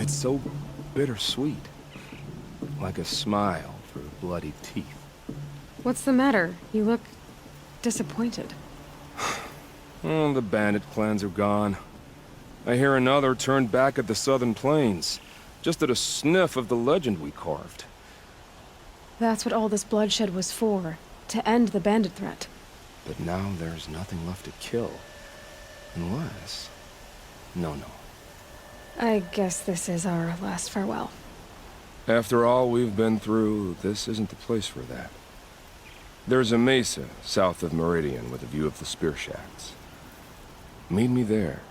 It's so bittersweet. Like a smile through bloody teeth. What's the matter? You look disappointed. Oh, the bandit clans are gone. I hear another turned back at the southern plains, just at a sniff of the legend we carved. That's what all this bloodshed was for, to end the bandit threat. But now there's nothing left to kill. Unless... No. I guess this is our last farewell. After all we've been through, this isn't the place for that. There's a mesa south of Meridian with a view of the spear shafts. Meet me there.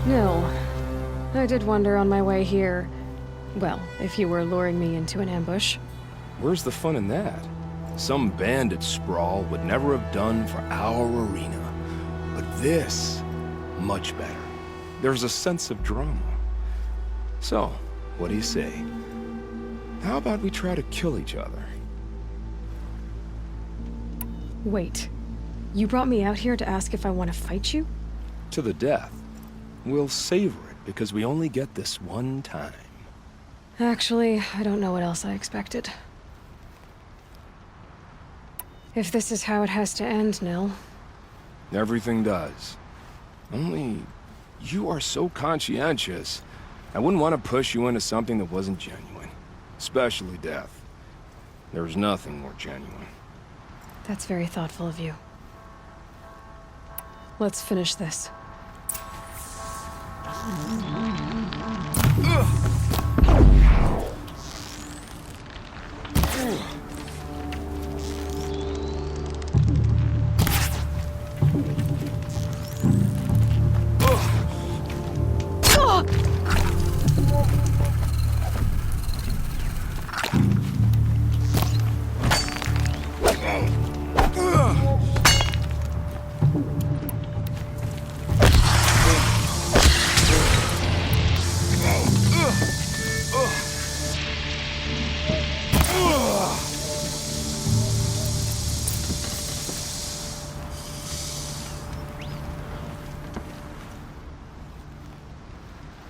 No. I did wonder on my way here. Well, if you were luring me into an ambush. Where's the fun in that? Some bandit sprawl would never have done for our arena. But this, much better. There's a sense of drama. So, what do you say? How about we try to kill each other? Wait. You brought me out here to ask if I want to fight you? To the death. We'll savor it, because we only get this one time. Actually, I don't know what else I expected. If this is how it has to end, Nil. Everything does. Only, you are so conscientious. I wouldn't want to push you into something that wasn't genuine. Especially death. There's nothing more genuine. That's very thoughtful of you. Let's finish this.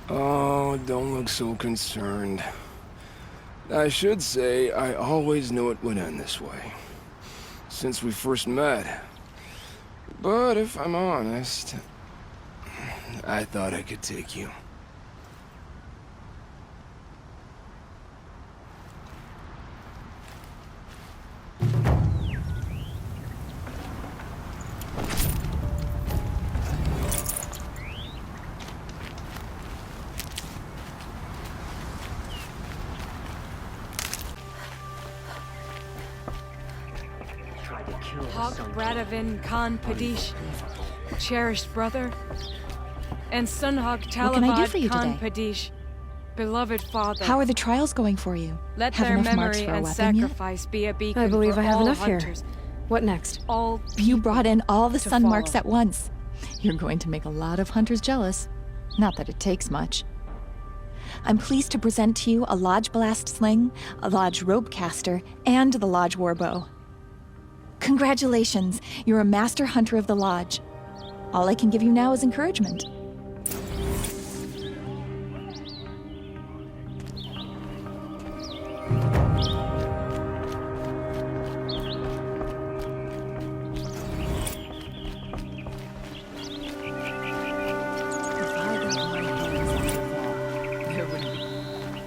Oh, don't look so concerned. I should say, I always knew it would end this way. Since we first met. But if I'm honest, I thought I could take you. Hog Radavin Khan Padish, cherished brother, and Sunhog can I do for Talabad you Khan today? Padish, beloved father. How are the trials going for you? Let Have their enough marks memory for a and weapon yet? sacrifice be a beacon I believe for I have all enough here. hunters, What next? all You brought in all the to sun marks follow. at once. You're going to make a lot of hunters jealous. Not that it takes much. I'm pleased to present to you a Lodge Blast Sling, a Lodge Rope Caster, and the Lodge Warbow. Congratulations, you're a master hunter of the Lodge. All I can give you now is encouragement.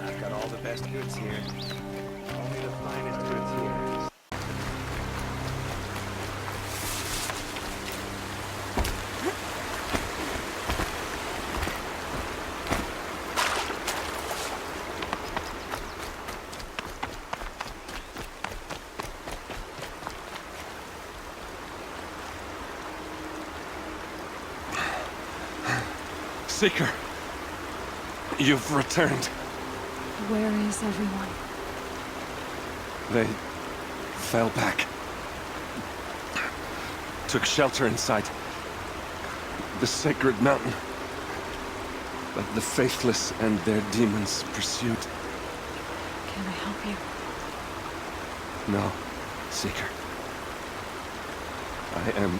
I've got all the best goods here. Only the finest goods here. Seeker, you've returned. Where is everyone? They fell back. Took shelter inside the sacred mountain. But the faithless and their demons pursued. Can I help you? No, Seeker. I am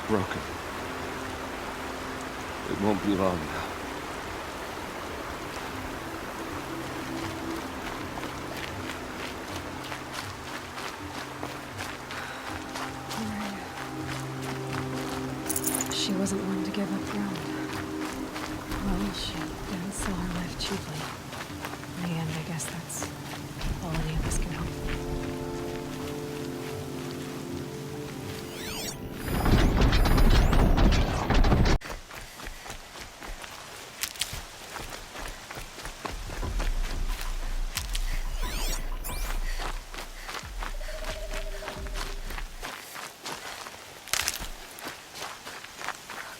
broken. It won't be long now. She wasn't one to give up ground. Well, she didn't sell her life cheaply. In the end, I guess that's all any of us can hope for.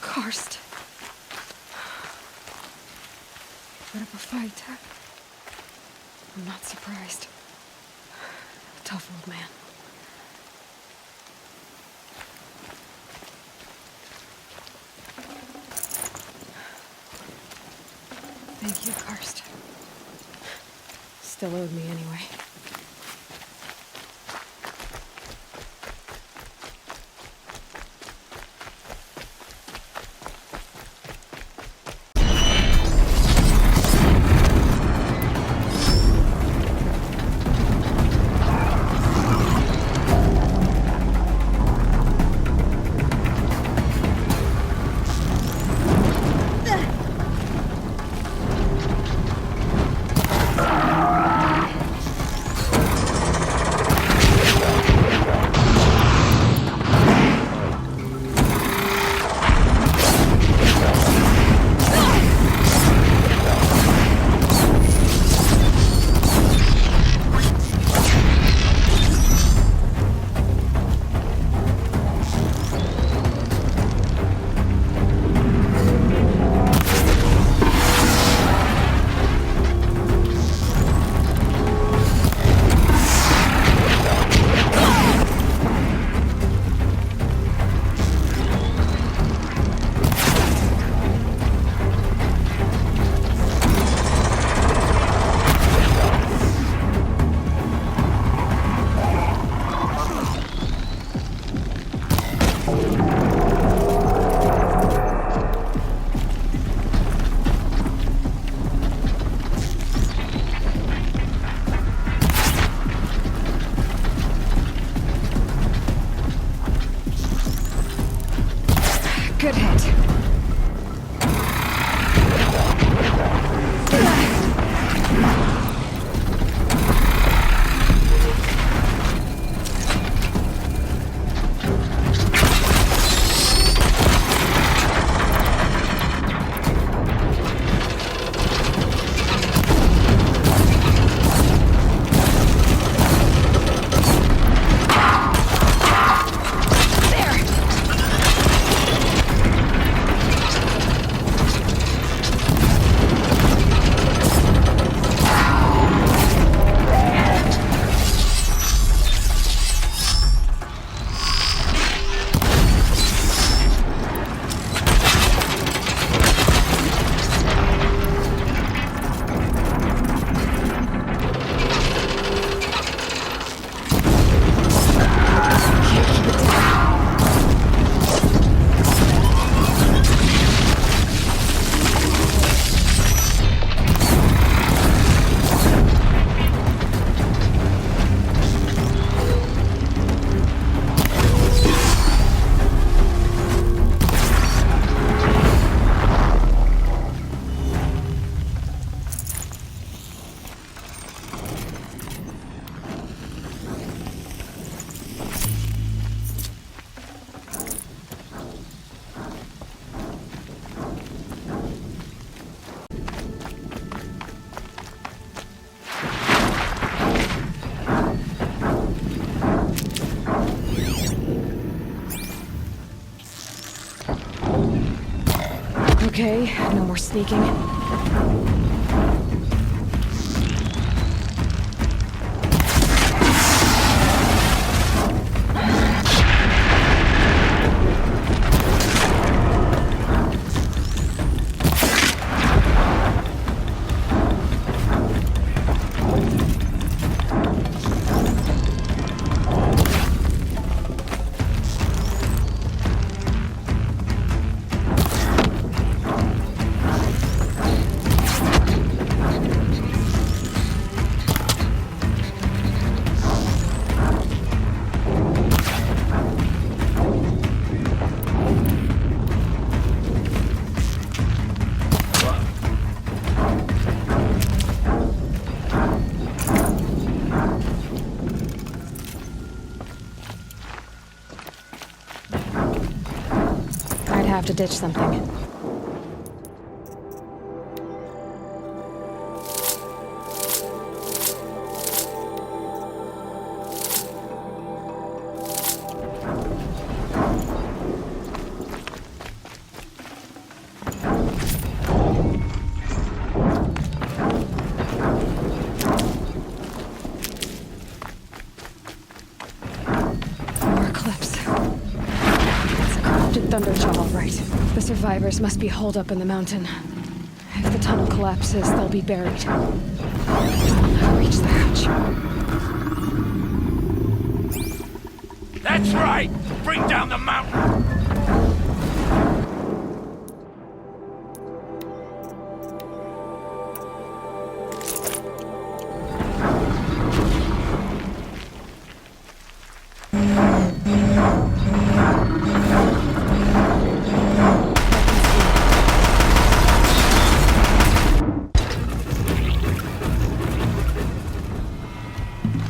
Karst. Put up a fight. I'm not surprised. Tough old man. Thank you, Karst. Still owed me anyway. Good hit. Okay, no more sneaking. Have to ditch something. More clips. It's a corrupted thunderjaw, all right. The survivors must be holed up in the mountain. If the tunnel collapses, they'll be buried. I'll never reach the hatch. That's right! Bring down the mountain!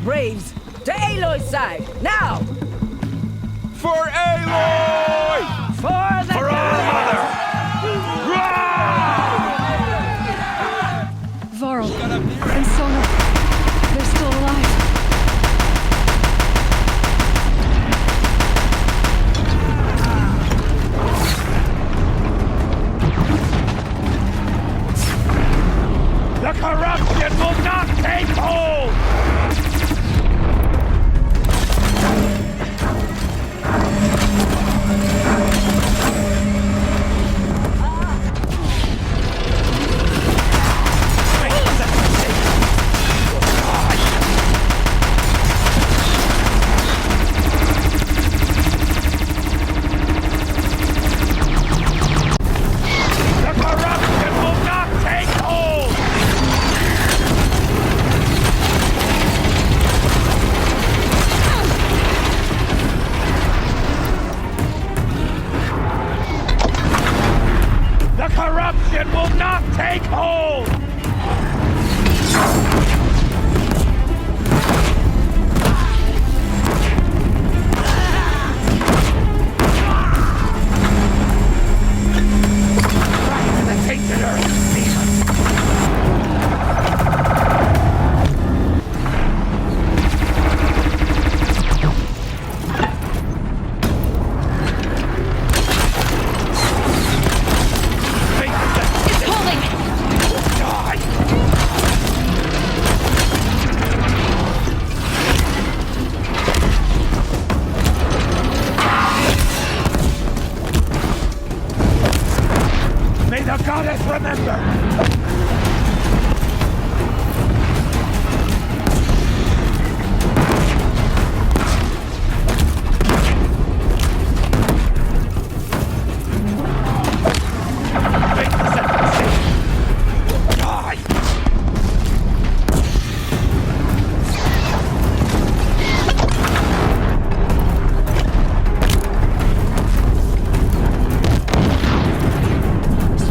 Braves, to Aloy's side, now! For Aloy! For the For our mother! Varl and Sona, they're still alive. The corruption will not take hold! Corruption will not take hold! The tainted earth, demon! May the goddess remember! Make the sacrifice! Die!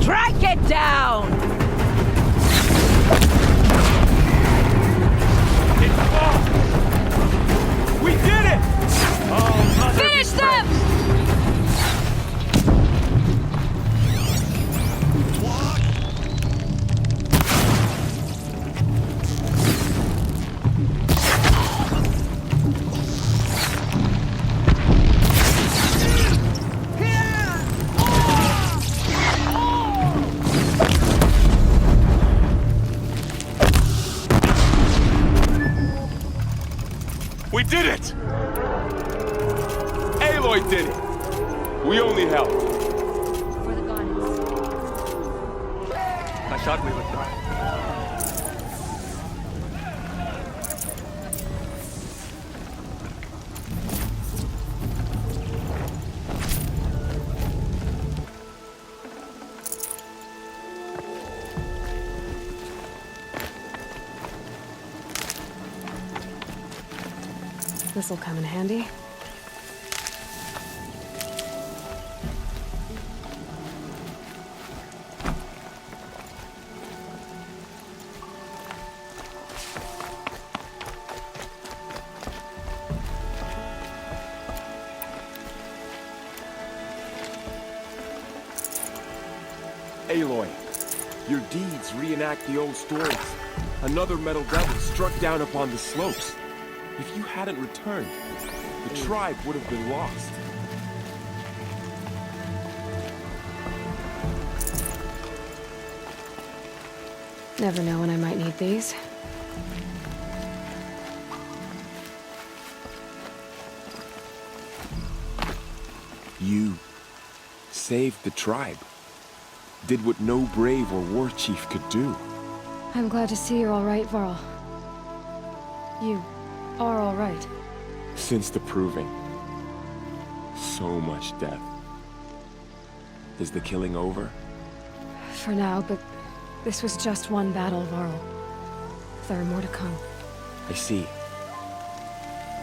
Strike it down! did it. We only helped. For the goddess. I thought we would die. This'll come in handy. Aloy, your deeds reenact the old stories. Another metal devil struck down upon the slopes. If you hadn't returned, the tribe would have been lost. Never know when I might need these. You saved the tribe. Did what no brave or war chief could do. I'm glad to see you're all right, Varl. You are all right. Since the proving. So much death. Is the killing over? For now, but this was just one battle, Varl. There are more to come. I see.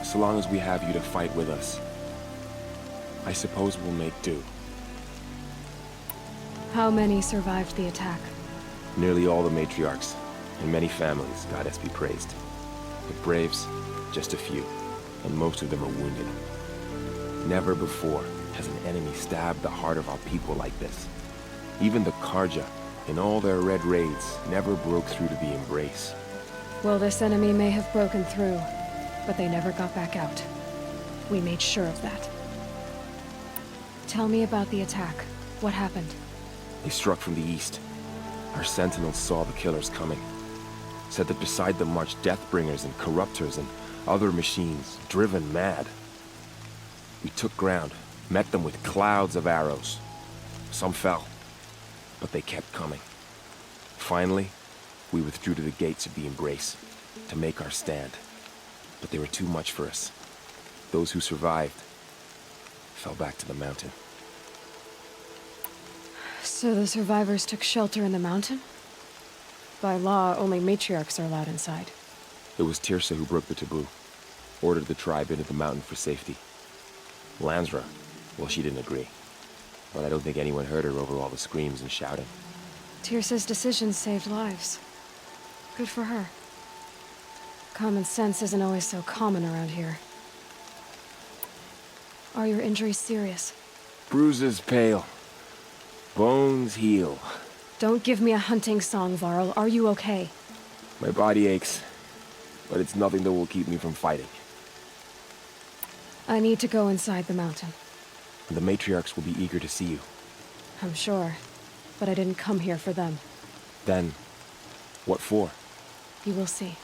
So long as we have you to fight with us, I suppose we'll make do. How many survived the attack? Nearly all the matriarchs, and many families, goddess be praised. But braves, just a few, and most of them are wounded. Never before has an enemy stabbed the heart of our people like this. Even the Karja, in all their red raids, never broke through to the embrace. Well, this enemy may have broken through, but they never got back out. We made sure of that. Tell me about the attack. What happened? They struck from the east. Our sentinels saw the killers coming. Said that beside them marched Deathbringers and Corruptors and other machines, driven mad. We took ground, met them with clouds of arrows. Some fell, but they kept coming. Finally, we withdrew to the gates of the Embrace to make our stand. But they were too much for us. Those who survived fell back to the mountain. So the survivors took shelter in the mountain? By law, only matriarchs are allowed inside. It was Tirsa who broke the taboo, ordered the tribe into the mountain for safety. Lansra, well, she didn't agree. But I don't think anyone heard her over all the screams and shouting. Tirsa's decision saved lives. Good for her. Common sense isn't always so common around here. Are your injuries serious? Bruises pale. Bones heal. Don't give me a hunting song, Varl. Are you okay? My body aches, but it's nothing that will keep me from fighting. I need to go inside the mountain. The matriarchs will be eager to see you. I'm sure, but I didn't come here for them. Then, what for? You will see.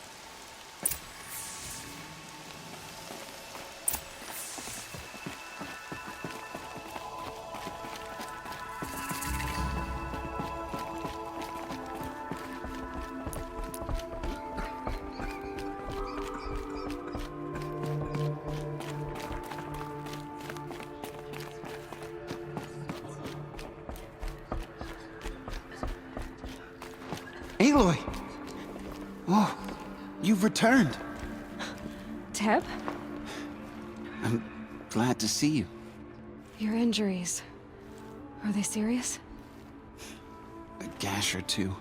Aloy! Oh, you've returned. Teb? I'm glad to see you. Your injuries. Are they serious? A gash or two.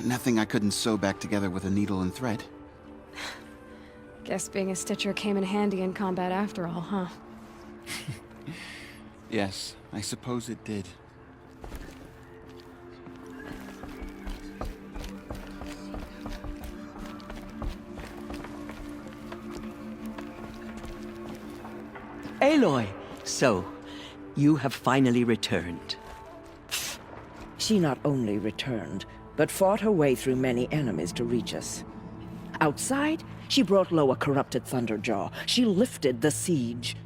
Nothing I couldn't sew back together with a needle and thread. Guess being a stitcher came in handy in combat after all, huh? Yes, I suppose it did. Aloy, so, you have finally returned. She not only returned, but fought her way through many enemies to reach us. Outside, she brought low a corrupted Thunderjaw. She lifted the siege.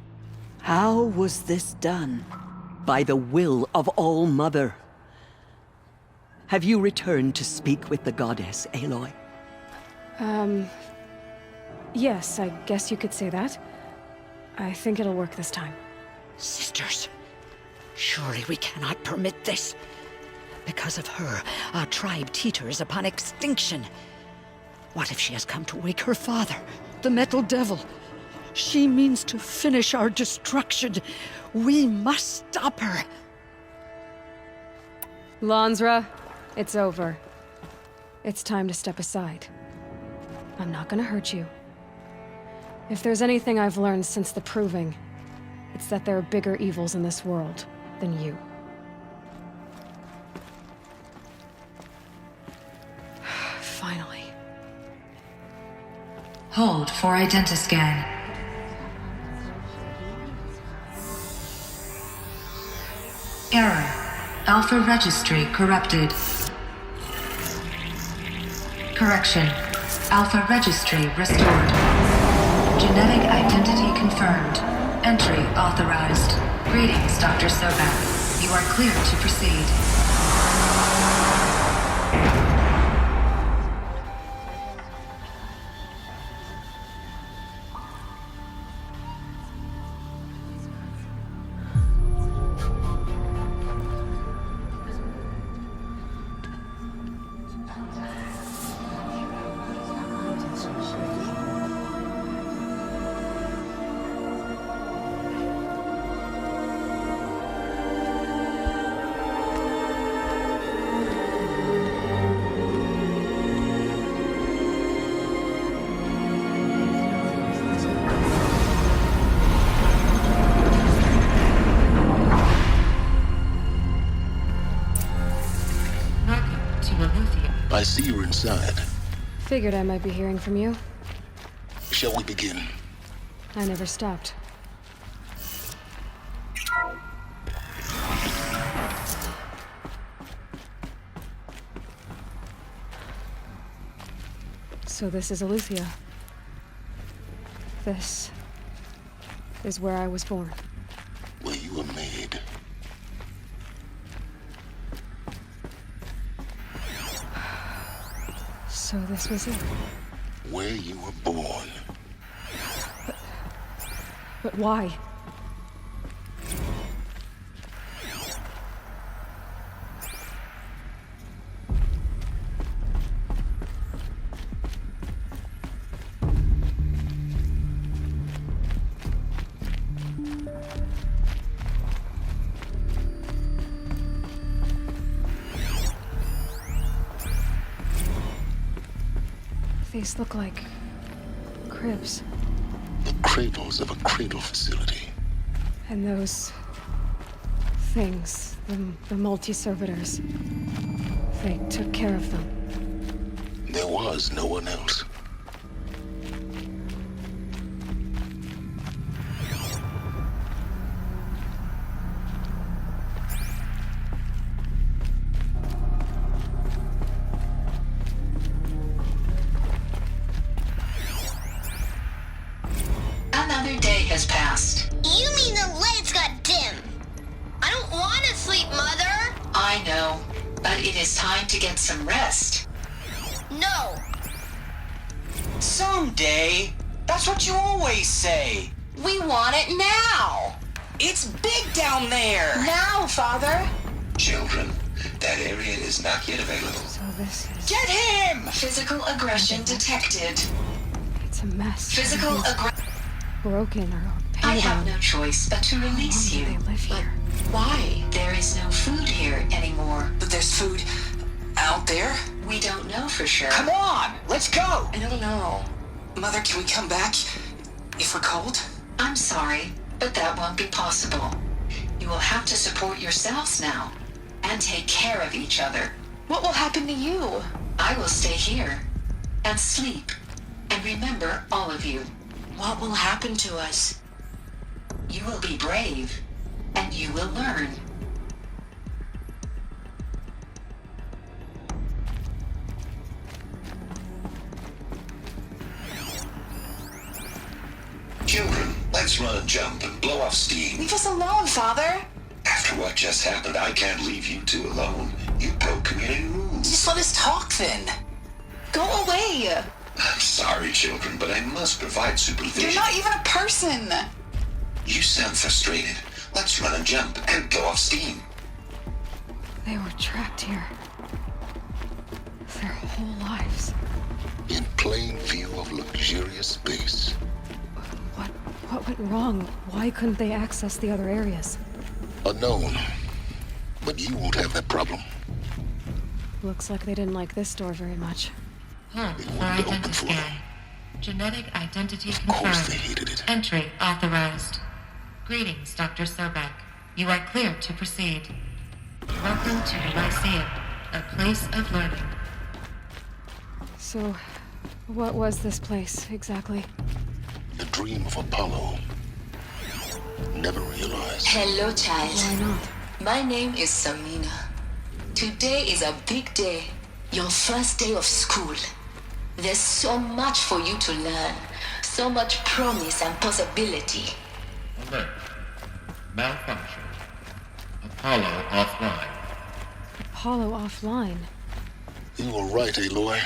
How was this done? By the will of All-Mother. Have you returned to speak with the goddess, Aloy? Yes, I guess you could say that. I think it'll work this time. Sisters, surely we cannot permit this. Because of her, our tribe teeters upon extinction. What if she has come to wake her father, the Metal Devil? She means to finish our destruction. We must stop her. Lansra, it's over. It's time to step aside. I'm not gonna hurt you. If there's anything I've learned since the Proving, it's that there are bigger evils in this world than you. Finally. Hold for identiscan. Error. Alpha registry corrupted. Correction. Alpha registry restored. Genetic identity confirmed. Entry authorized. Greetings, Dr. Sobek. You are cleared to proceed. I see you're inside. Figured I might be hearing from you. Shall we begin? I never stopped. So this is Aletheia. This is where I was born. Where you were made. So this was it. Where you were born. But why? These look like cribs. The cradles of a cradle facility. And those things, the multi-servitors, they took care of them. There was no one else. Another day has passed. You mean the lights got dim? I don't want to sleep, Mother! I know, but it is time to get some rest. No! Someday. That's what you always say. We want it now! It's big down there. Now, Father! Children, that area is not yet available. So this is... Get him! Physical aggression detected. It's a mess. Physical Everything's aggression. broken or I painted have on. no choice but to release How you. long do they live But here? why? There is no food here anymore. But there's food out there. We don't know for sure. Come on, let's go. I don't know. Mother, can we come back if we're cold? I'm sorry, but that won't be possible. You will have to support yourselves now and take care of each other. What will happen to you? I will stay here and sleep and remember all of you. What will happen to us? You will be brave and you will learn. Children, let's run. jump and blow off steam. Leave us alone, Father. After what just happened, I can't leave you two alone. You broke community rules. Just let us talk then. Go away. I'm sorry, children, but I must provide supervision. You're not even a person. You sound frustrated. Let's run and jump and blow off steam. They were trapped here. Their whole lives. In plain view of luxurious space. What went wrong? Why couldn't they access the other areas? Unknown. But you won't have that problem. Looks like they didn't like this door very much. It won't be open for them. Genetic identity Of confirmed. course they hated it. Entry authorized. Greetings, Dr. Sobek. You are clear to proceed. Welcome to the Lyceum, a place of learning. So, what was this place, exactly? The dream of Apollo. Never realized. Hello, child. Why not? My name is Samina. Today is a big day. Your first day of school. There's so much for you to learn. So much promise and possibility. Alert. Malfunction. Apollo offline. Apollo offline. You were right, Aloy.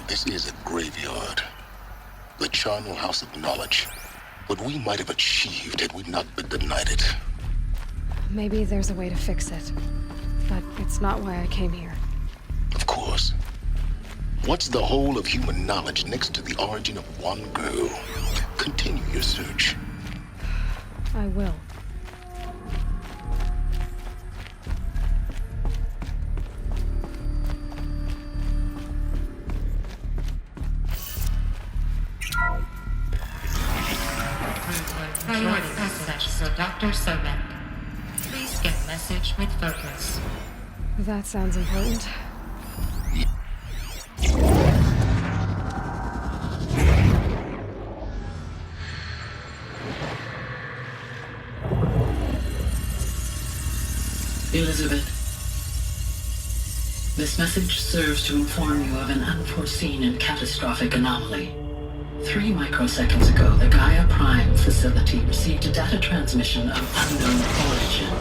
This is a graveyard. The charnel house of knowledge. What we might have achieved had we not been denied it. Maybe there's a way to fix it. But it's not why I came here. Of course. What's the whole of human knowledge next to the origin of one girl? Continue your search. I will. Priority message for Dr. Sobek. Please get message with focus. That sounds important. Elizabeth, this message serves to inform you of an unforeseen and catastrophic anomaly. 3 microseconds ago, the Gaia Prime facility received a data transmission of unknown origin.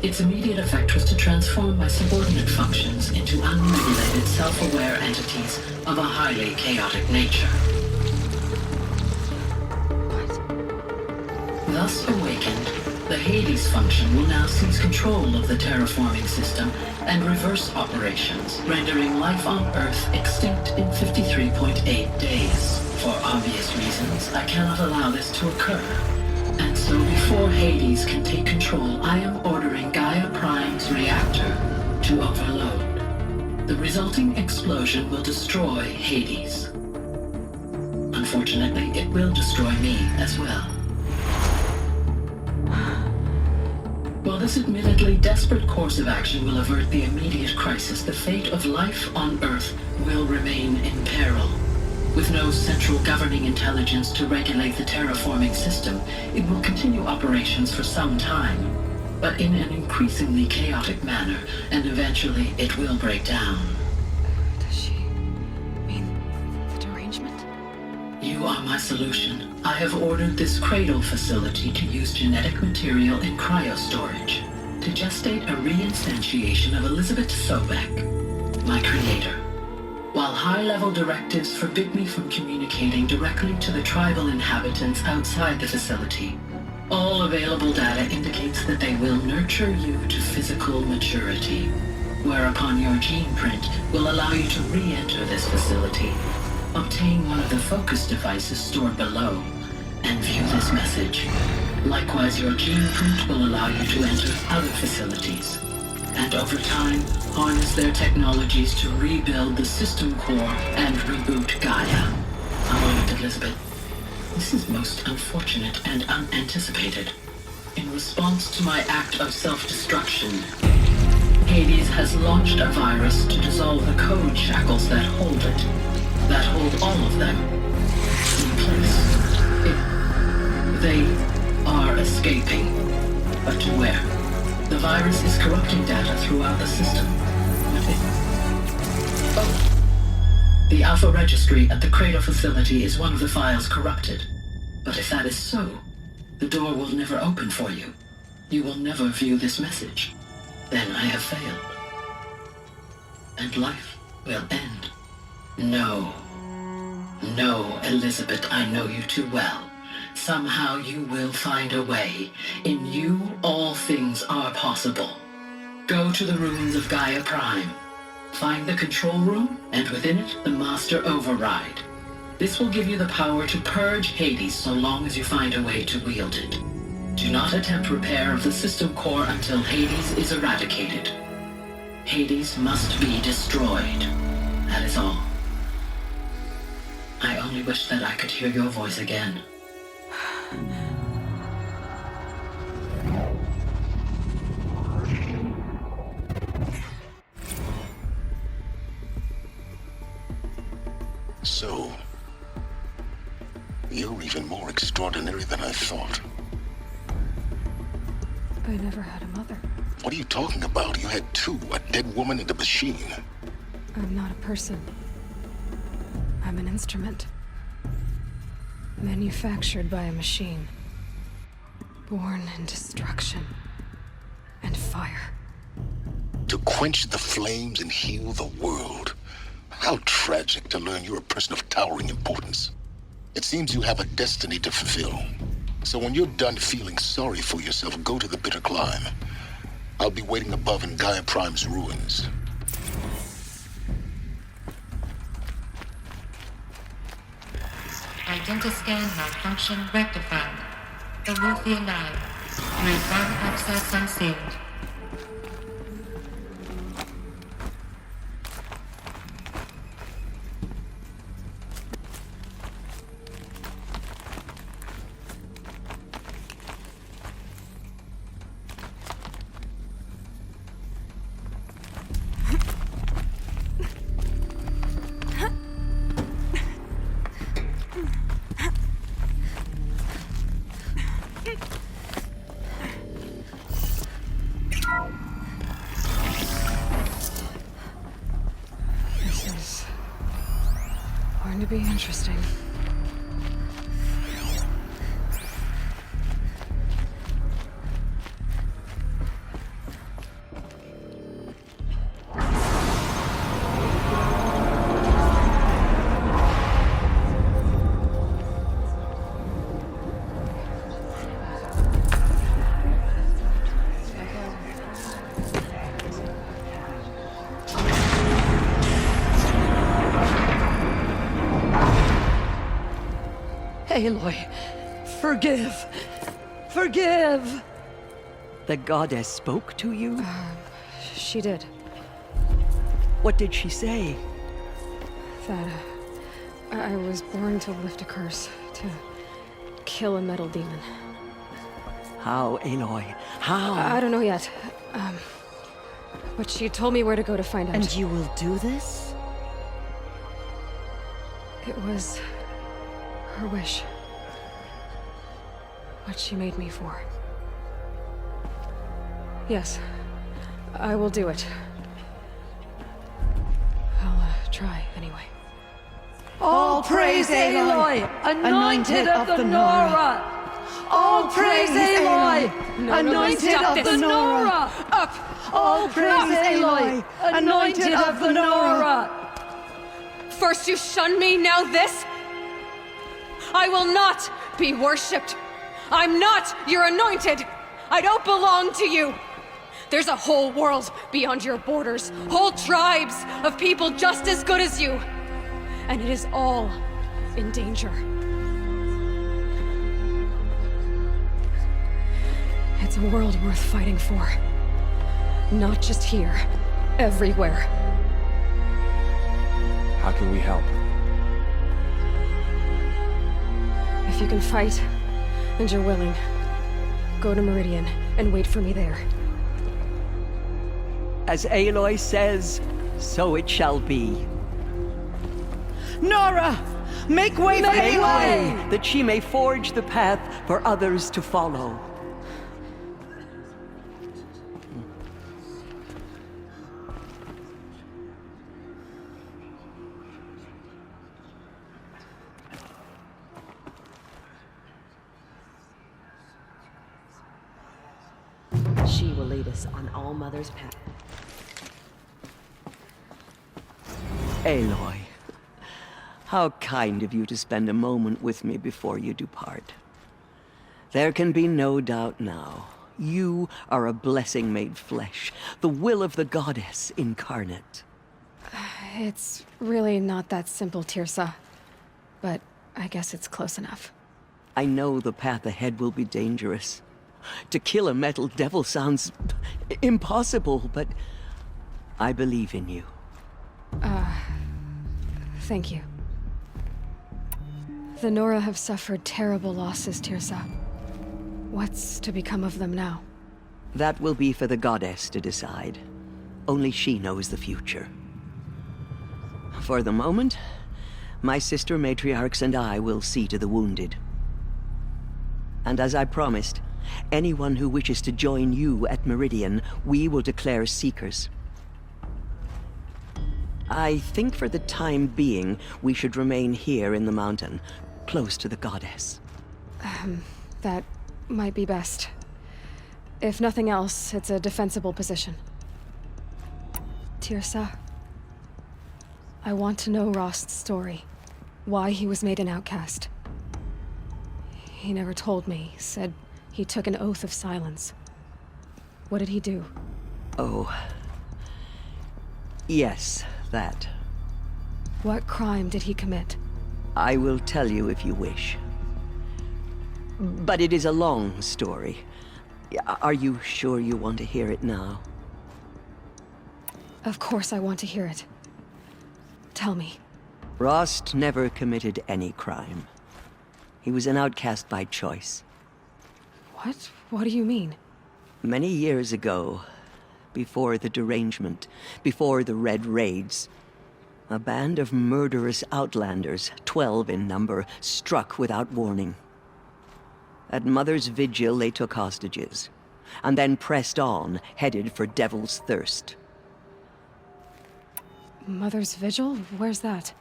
Its immediate effect was to transform my subordinate functions into unregulated, self-aware entities of a highly chaotic nature. Thus awakened, the Hades function will now seize control of the terraforming system and reverse operations, rendering life on Earth extinct in 53.8 days. For obvious reasons, I cannot allow this to occur. And so before Hades can take control, I am ordering Gaia Prime's reactor to overload. The resulting explosion will destroy Hades. Unfortunately, it will destroy me as well. While this admittedly desperate course of action will avert the immediate crisis, the fate of life on Earth will remain in peril. With no central governing intelligence to regulate the terraforming system, it will continue operations for some time, but in an increasingly chaotic manner, and eventually it will break down. Does she mean the derangement? You are my solution. I have ordered this cradle facility to use genetic material in cryostorage to gestate a reinstantiation of Elizabeth Sobek, my creator. While high-level directives forbid me from communicating directly to the tribal inhabitants outside the facility, all available data indicates that they will nurture you to physical maturity, whereupon your gene print will allow you to re-enter this facility, obtain one of the focus devices stored below, and view this message. Likewise, your gene print will allow you to enter other facilities, and over time, harness their technologies to rebuild the system core and reboot Gaia. A moment, Elizabeth. This is most unfortunate and unanticipated. In response to my act of self-destruction, Hades has launched a virus to dissolve the code shackles that hold it, that hold all of them in place. They are escaping, but to where? The virus is corrupting data throughout the system. The Alpha Registry at the Cradle facility is one of the files corrupted. But if that is so, the door will never open for you. You will never view this message. Then I have failed. And life will end. No. No, Elizabeth, I know you too well. Somehow you will find a way. In you, all things are possible. Go to the ruins of Gaia Prime. Find the control room, and within it, the Master Override. This will give you the power to purge Hades so long as you find a way to wield it. Do not attempt repair of the system core until Hades is eradicated. Hades must be destroyed. That is all. I only wish that I could hear your voice again. So, you're even more extraordinary than I thought. I never had a mother. What are you talking about? You had two, a dead woman and a machine. I'm not a person. I'm an instrument. Manufactured by a machine. Born in destruction and fire. To quench the flames and heal the world. How tragic to learn you're a person of towering importance. It seems you have a destiny to fulfill. So when you're done feeling sorry for yourself, go to the bitter climb. I'll be waiting above in Gaia Prime's ruins. Identiscan malfunction rectified. Remove the alarm. Refund access unsealed. To be interesting. Aloy, forgive! Forgive! The goddess spoke to you? She did. What did she say? That I was born to lift a curse, to kill a metal demon. How, Aloy? How? I don't know yet. But she told me where to go to find out. And you will do this? It was her wish. What she made me for. Yes, I will do it. I'll try anyway. All praise Aloy, anointed of the Nora! All praise Aloy, anointed of the Nora! Up! All praise Aloy, anointed of the Nora! First you shun me, now this? I will not be worshipped. I'm not your anointed. I don't belong to you. There's a whole world beyond your borders, whole tribes of people just as good as you. And it is all in danger. It's a world worth fighting for. Not just here, everywhere. How can we help? If you can fight, and you're willing, go to Meridian and wait for me there. As Aloy says, so it shall be. Nora! Make way for Aloy! That she may forge the path for others to follow. She will lead us on All Mother's path. Aloy, how kind of you to spend a moment with me before you depart. There can be no doubt now. You are a blessing made flesh, the will of the goddess incarnate. It's really not that simple, Tirsa. But I guess it's close enough. I know the path ahead will be dangerous. To kill a metal devil sounds impossible, but I believe in you. Thank you. The Nora have suffered terrible losses, Tirsa. What's to become of them now? That will be for the goddess to decide. Only she knows the future. For the moment, my sister matriarchs and I will see to the wounded. And as I promised, anyone who wishes to join you at Meridian, we will declare seekers. I think for the time being, we should remain here in the mountain, close to the goddess. That might be best. If nothing else, it's a defensible position. Tirsa, I want to know Rost's story. Why he was made an outcast. He never told me, said he took an oath of silence. What did he do? Oh. Yes, that. What crime did he commit? I will tell you if you wish. But it is a long story. Are you sure you want to hear it now? Of course I want to hear it. Tell me. Rost never committed any crime. He was an outcast by choice. What? What do you mean? Many years ago, before the derangement, before the Red Raids, a band of murderous outlanders, 12 in number, struck without warning. At Mother's Vigil, they took hostages, and then pressed on, headed for Devil's Thirst. Mother's Vigil? Where's that?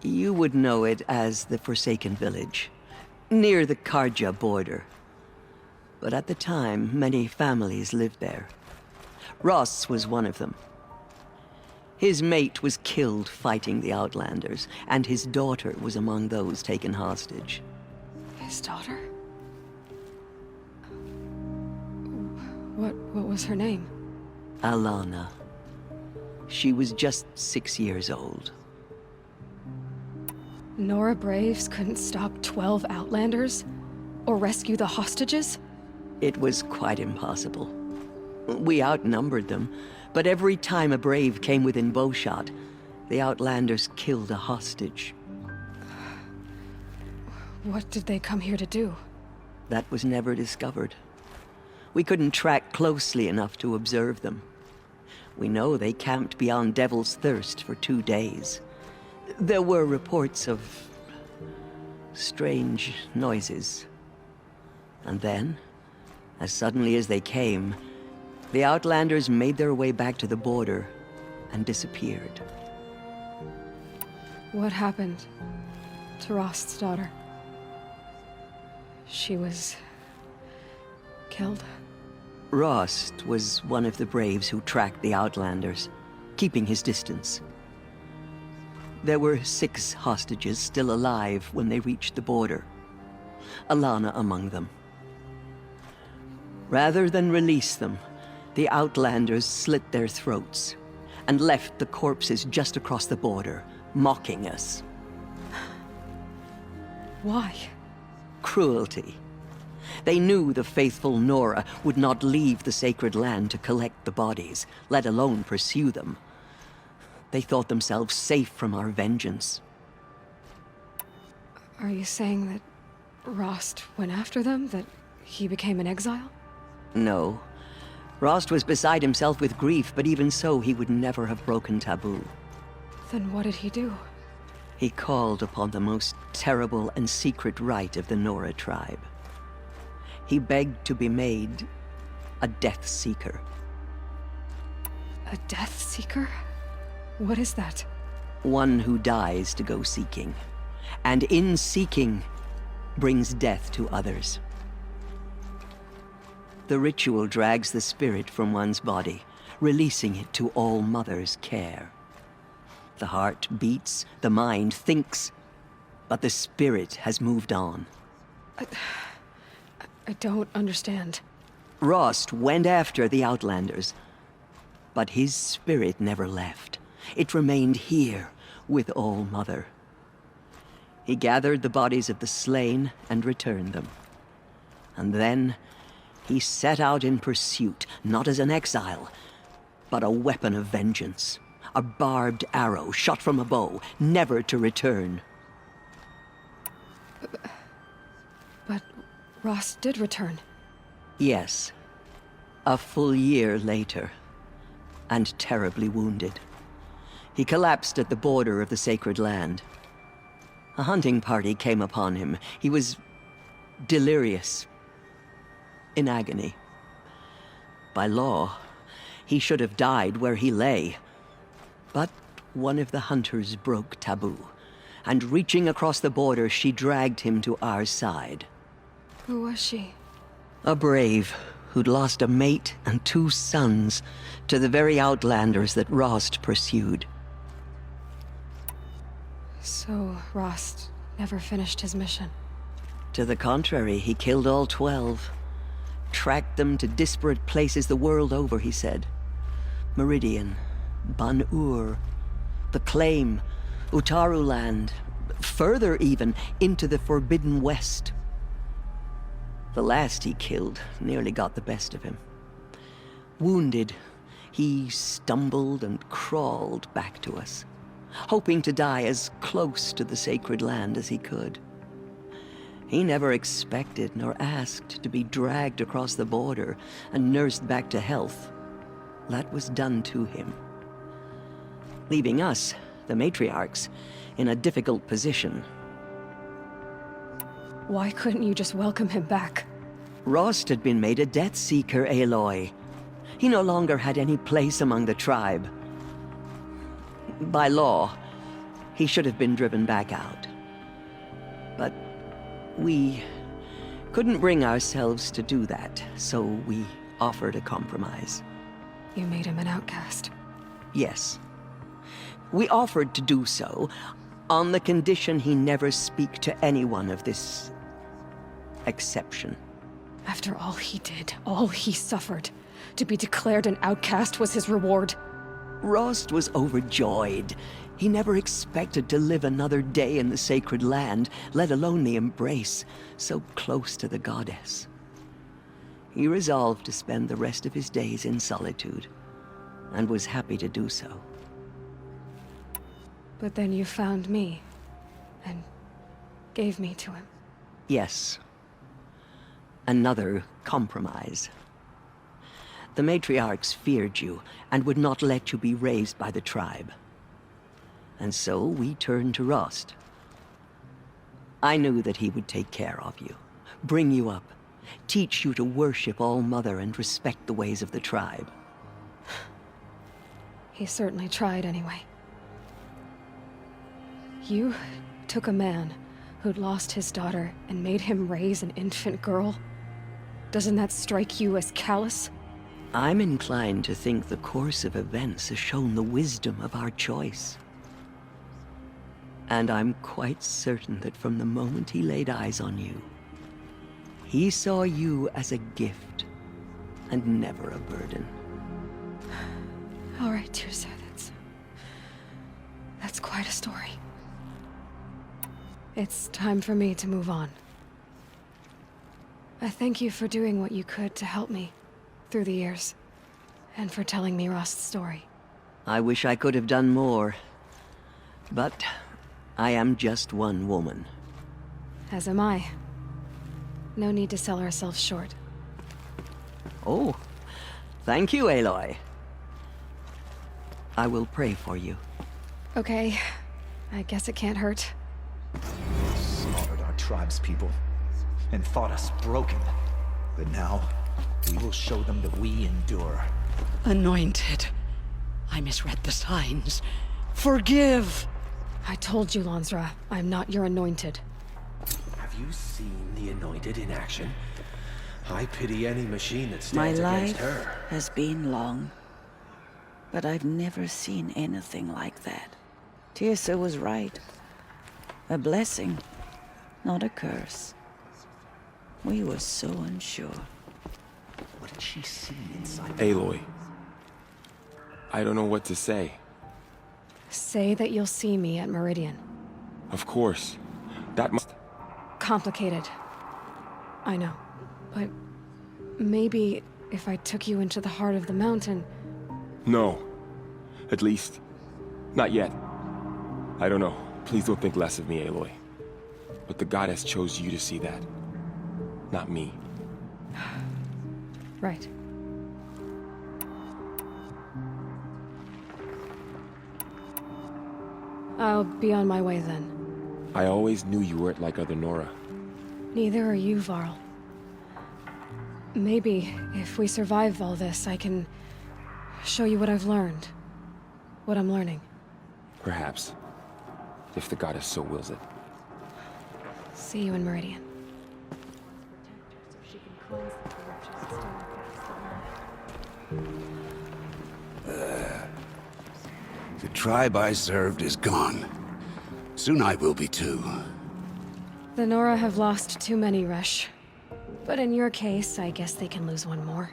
You would know it as the Forsaken Village, near the Karja border. But at the time, many families lived there. Ross was one of them. His mate was killed fighting the Outlanders, and his daughter was among those taken hostage. His daughter? What was her name? Alana. She was just 6 years old. Nora Braves couldn't stop 12 Outlanders? Or rescue the hostages? It was quite impossible. We outnumbered them, but every time a Brave came within bowshot, the Outlanders killed a hostage. What did they come here to do? That was never discovered. We couldn't track closely enough to observe them. We know they camped beyond Devil's Thirst for 2 days. There were reports of strange noises. And then, as suddenly as they came, the Outlanders made their way back to the border and disappeared. What happened to Rost's daughter? She was killed? Rost was one of the Braves who tracked the Outlanders, keeping his distance. There were 6 hostages still alive when they reached the border. Alana among them. Rather than release them, the Outlanders slit their throats and left the corpses just across the border, mocking us. Why? Cruelty. They knew the faithful Nora would not leave the sacred land to collect the bodies, let alone pursue them. They thought themselves safe from our vengeance. Are you saying that Rost went after them? That he became an exile? No. Rost was beside himself with grief, but even so, he would never have broken taboo. Then what did he do? He called upon the most terrible and secret rite of the Nora tribe. He begged to be made a Death Seeker. A Death Seeker? What is that? One who dies to go seeking, and in seeking, brings death to others. The ritual drags the spirit from one's body, releasing it to All Mother's care. The heart beats, the mind thinks, but the spirit has moved on. I don't understand. Rost went after the Outlanders, but his spirit never left. It remained here with All Mother. He gathered the bodies of the slain and returned them. And then he set out in pursuit, not as an exile, but a weapon of vengeance. A barbed arrow shot from a bow, never to return. But Ross did return. Yes. A full year later, and terribly wounded. He collapsed at the border of the sacred land. A hunting party came upon him. He was delirious, in agony. By law, he should have died where he lay. But one of the hunters broke taboo, and reaching across the border, she dragged him to our side. Who was she? A brave who'd lost a mate and 2 sons to the very Outlanders that Rost pursued. So Rost never finished his mission. To the contrary, he killed all 12. Tracked them to disparate places the world over, he said. Meridian, Ban-Ur, the Claim, Utaru Land, further even, into the Forbidden West. The last he killed nearly got the best of him. Wounded, he stumbled and crawled back to us, hoping to die as close to the sacred land as he could. He never expected nor asked to be dragged across the border and nursed back to health. That was done to him. Leaving us, the matriarchs, in a difficult position. Why couldn't you just welcome him back? Rost had been made a Death Seeker, Aloy. He no longer had any place among the tribe. By law, he should have been driven back out. But we couldn't bring ourselves to do that, so we offered a compromise. You made him an outcast. Yes. We offered to do so, on the condition he never speak to anyone of this exception. After all he did, all he suffered, to be declared an outcast was his reward. Rost was overjoyed. He never expected to live another day in the sacred land, let alone the embrace, so close to the goddess. He resolved to spend the rest of his days in solitude, and was happy to do so. But then you found me, and gave me to him. Yes. Another compromise. The matriarchs feared you, and would not let you be raised by the tribe. And so we turned to Rost. I knew that he would take care of you, bring you up, teach you to worship All Mother and respect the ways of the tribe. He certainly tried anyway. You took a man who'd lost his daughter and made him raise an infant girl? Doesn't that strike you as callous? I'm inclined to think the course of events has shown the wisdom of our choice. And I'm quite certain that from the moment he laid eyes on you, he saw you as a gift, and never a burden. All right, Tirsa, that's quite a story. It's time for me to move on. I thank you for doing what you could to help me through the years, and for telling me Rost's story. I wish I could have done more, but I am just one woman. As am I. No need to sell ourselves short. Oh, thank you, Aloy. I will pray for you. Okay, I guess it can't hurt. Slaughtered our tribe's people, and thought us broken. But now, we will show them that we endure. Anointed. I misread the signs. Forgive! I told you, Lansra, I'm not your anointed. Have you seen the Anointed in action? I pity any machine that My stands against life her. has been long, but I've never seen anything like that. Tirsa was right. A blessing, not a curse. We were so unsure. What did she see inside? Aloy. I don't know what to say. Say that you'll see me at Meridian. Of course. That must... Complicated. I know. But maybe if I took you into the heart of the mountain... No. At least, not yet. I don't know. Please don't think less of me, Aloy. But the goddess chose you to see that. Not me. Right. I'll be on my way then. I always knew you weren't like other Nora. Neither are you, Varl. Maybe, if we survive all this, I can show you what I've learned. What I'm learning. Perhaps. If the goddess so wills it. See you in Meridian. The tribe I served is gone. Soon I will be too. The Nora have lost too many, Resh. But in your case, I guess they can lose one more.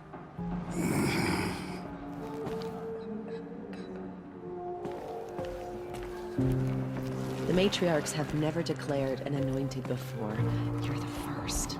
The matriarchs have never declared an anointed before. You're the first.